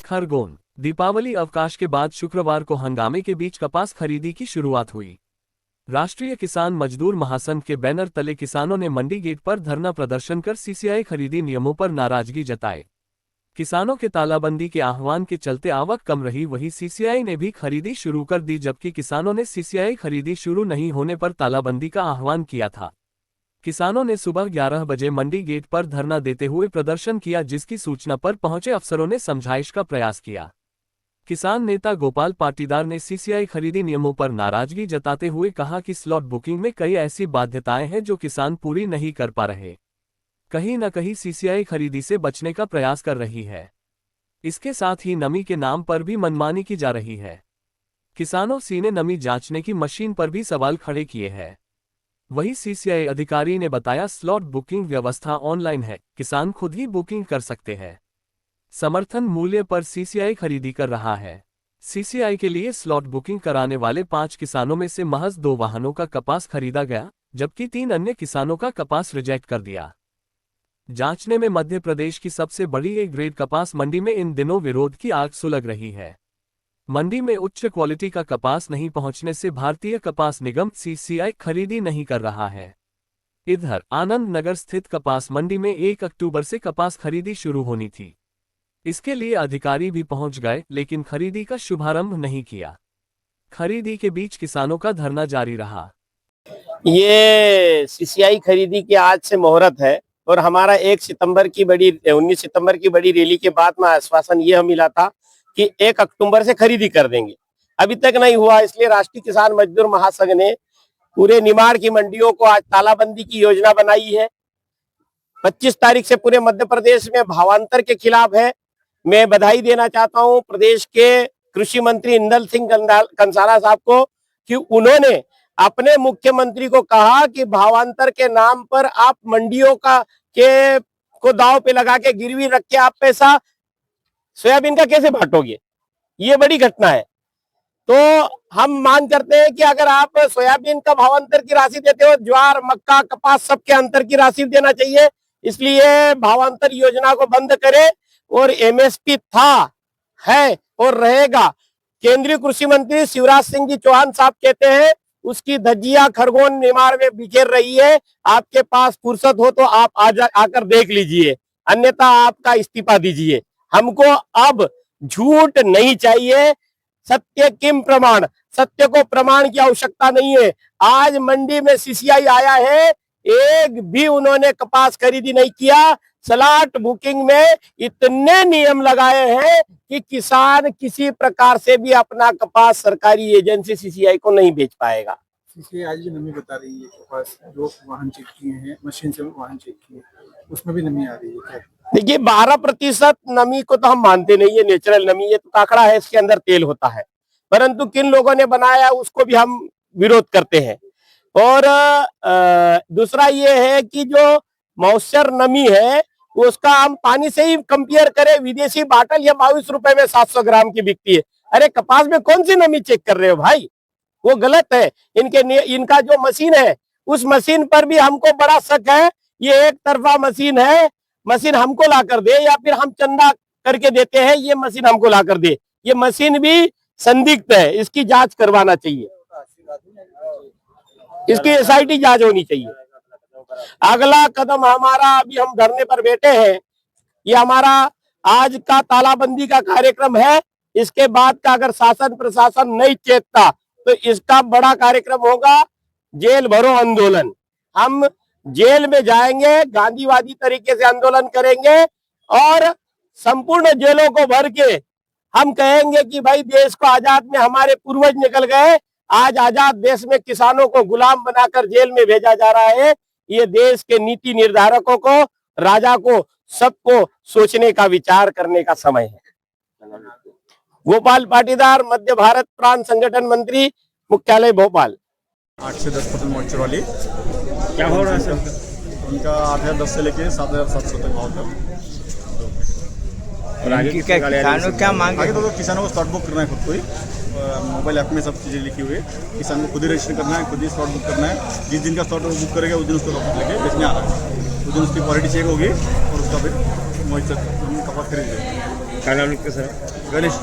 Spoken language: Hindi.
खरगोन। दीपावली अवकाश के बाद शुक्रवार को हंगामे के बीच कपास खरीदी की शुरुआत हुई। राष्ट्रीय किसान मजदूर महासंघ के बैनर तले किसानों ने मंडी गेट पर धरना प्रदर्शन कर सीसीआई खरीदी नियमों पर नाराजगी जताई। किसानों के तालाबंदी के आह्वान के चलते आवक कम रही, वहीं सीसीआई ने भी खरीदी शुरू कर दी, जबकि किसानों ने सीसीआई खरीदी शुरू नहीं होने पर तालाबंदी का आह्वान किया था। किसानों ने सुबह 11 बजे मंडी गेट पर धरना देते हुए प्रदर्शन किया, जिसकी सूचना पर पहुंचे अफसरों ने समझाइश का प्रयास किया। किसान नेता गोपाल पाटीदार ने सीसीआई खरीदी नियमों पर नाराजगी जताते हुए कहा कि स्लॉट बुकिंग में कई ऐसी बाध्यताएं हैं जो किसान पूरी नहीं कर पा रहे। कहीं न कहीं सीसीआई खरीदी से बचने का प्रयास कर रही है। इसके साथ ही नमी के नाम पर भी मनमानी की जा रही है। किसानों सीने नमी जांचने की मशीन पर भी सवाल खड़े किए हैं। वहीं सीसीआई अधिकारी ने बताया, स्लॉट बुकिंग व्यवस्था ऑनलाइन है, किसान खुद ही बुकिंग कर सकते हैं। समर्थन मूल्य पर सीसीआई खरीदी कर रहा है। सीसीआई के लिए स्लॉट बुकिंग कराने वाले 5 किसानों में से महज 2 वाहनों का कपास खरीदा गया, जबकि 3 अन्य किसानों का कपास रिजेक्ट कर दिया। जांचने में मध्य प्रदेश की सबसे बड़ी ए ग्रेड कपास मंडी में इन दिनों विरोध की आग सुलग रही है। मंडी में उच्च क्वालिटी का कपास नहीं पहुंचने से भारतीय कपास निगम सीसीआई खरीदी नहीं कर रहा है। इधर आनंद नगर स्थित कपास मंडी में 1 अक्टूबर से कपास खरीदी शुरू होनी थी। इसके लिए अधिकारी भी पहुंच गए, लेकिन खरीदी का शुभारंभ नहीं किया। खरीदी के बीच किसानों का धरना जारी रहा। ये सीसीआई खरीदी की आज से मुहूर्त है और हमारा 19 सितंबर की बड़ी रैली के बाद में आश्वासन ये मिला था कि 1 अक्टूबर से खरीदी कर देंगे। अभी तक नहीं हुआ, इसलिए राष्ट्रीय किसान मजदूर महासंघ ने पूरे निमाड़ की मंडियों को आज तालाबंदी की योजना बनाई है। 25 तारीख से पूरे मध्य प्रदेश में भावांतर के खिलाफ है। मैं बधाई देना चाहता हूं प्रदेश के कृषि मंत्री इंदल सिंह कंसारा साहब को कि उन्होंने अपने मुख्यमंत्री को कहा कि भावांतर के नाम पर आप मंडियों को दांव पे लगा के गिरवी रख के आप पैसा सोयाबीन का कैसे बांटोगे। ये बड़ी घटना है। तो हम मांग करते हैं कि अगर आप सोयाबीन का भावांतर की राशि देते हो, ज्वार मक्का कपास सबके अंतर की राशि देना चाहिए। इसलिए भावांतर योजना को बंद करें और एमएसपी है और रहेगा। केंद्रीय कृषि मंत्री शिवराज सिंह जी चौहान साहब कहते हैं उसकी धज्जियां खरगोन निमाड़ में बिखेर रही है। आपके पास फुर्सत हो तो आप आकर देख लीजिए, अन्यथा आपका इस्तीफा दीजिए। हमको अब झूठ नहीं चाहिए, सत्य किम प्रमाण, सत्य को प्रमाण की आवश्यकता नहीं है। आज मंडी में सीसीआई आया है, एक भी उन्होंने कपास खरीदी नहीं किया। स्लॉट बुकिंग में इतने नियम लगाए हैं कि किसान किसी प्रकार से भी अपना कपास सरकारी एजेंसी सीसीआई को नहीं बेच पाएगा। सीसीआई आज भी नमी बता रही है, कपास जो वाहन चेक किए हैं, मशीन से वाहन चेक किए, उसमें भी नमी आ रही है क्या? देखिए 12% नमी को तो हम मानते नहीं है, नेचुरल नमी, ये तो काकड़ा है, इसके अंदर तेल होता है। परंतु किन लोगों ने बनाया उसको भी हम विरोध करते हैं। और दूसरा ये है कि जो मॉइस्चर नमी है उसका हम पानी से ही कंपेयर करें, विदेशी बाटल या 22 रुपए में 700 ग्राम की बिकती है। अरे कपास में कौन सी नमी चेक कर रहे हो भाई, वो गलत है। इनका जो मशीन है उस मशीन पर भी हमको बड़ा शक है। ये एक तरफा मशीन है, मशीन हमको ला कर दे या फिर हम चंदा करके देते हैं, ये मशीन हमको ला कर दे। ये मशीन भी संदिग्ध है, इसकी जांच करवाना चाहिए, इसकी एसआईटी जांच होनी चाहिए। अगला कदम हमारा, अभी हम धरने पर बैठे हैं, ये हमारा आज का तालाबंदी का कार्यक्रम है। इसके बाद का अगर शासन प्रशासन नहीं चेतता तो इसका बड़ा कार्यक्रम होगा जेल भरो आंदोलन। हम जेल में जाएंगे, गांधीवादी तरीके से आंदोलन करेंगे और संपूर्ण जेलों को भर के हम कहेंगे कि भाई देश को आजाद में हमारे पूर्वज निकल गए, आज आजाद देश में किसानों को गुलाम बनाकर जेल में भेजा जा रहा है। ये देश के नीति निर्धारकों को, राजा को, सबको सोचने का, विचार करने का समय है। गोपाल पाटीदार, मध्य भारत प्रांत संगठन मंत्री, मुख्यालय भोपाल। 8 से 10% मॉइस्चर वाली क्या हो रहा है सर? उनका 8,010 से लेके 7,700 तक भाव था। और आगे किसानों क्या मांग? आगे तो किसानों को स्लॉट बुक करना है, खुद को ही मोबाइल ऐप में सब चीज़ें लिखी हुई है। किसान को खुद ही रजिस्टर करना है, खुद ही स्लॉट बुक करना है। जिस दिन का स्लॉट बुक करेगा उस दिन उसको लेके बेचने आ रहा है, उस दिन उसकी क्वालिटी चेक होगी और उसका फिर मोहित हम कपास खरीद रहे हैं। काय नाव निघतं सर गणेश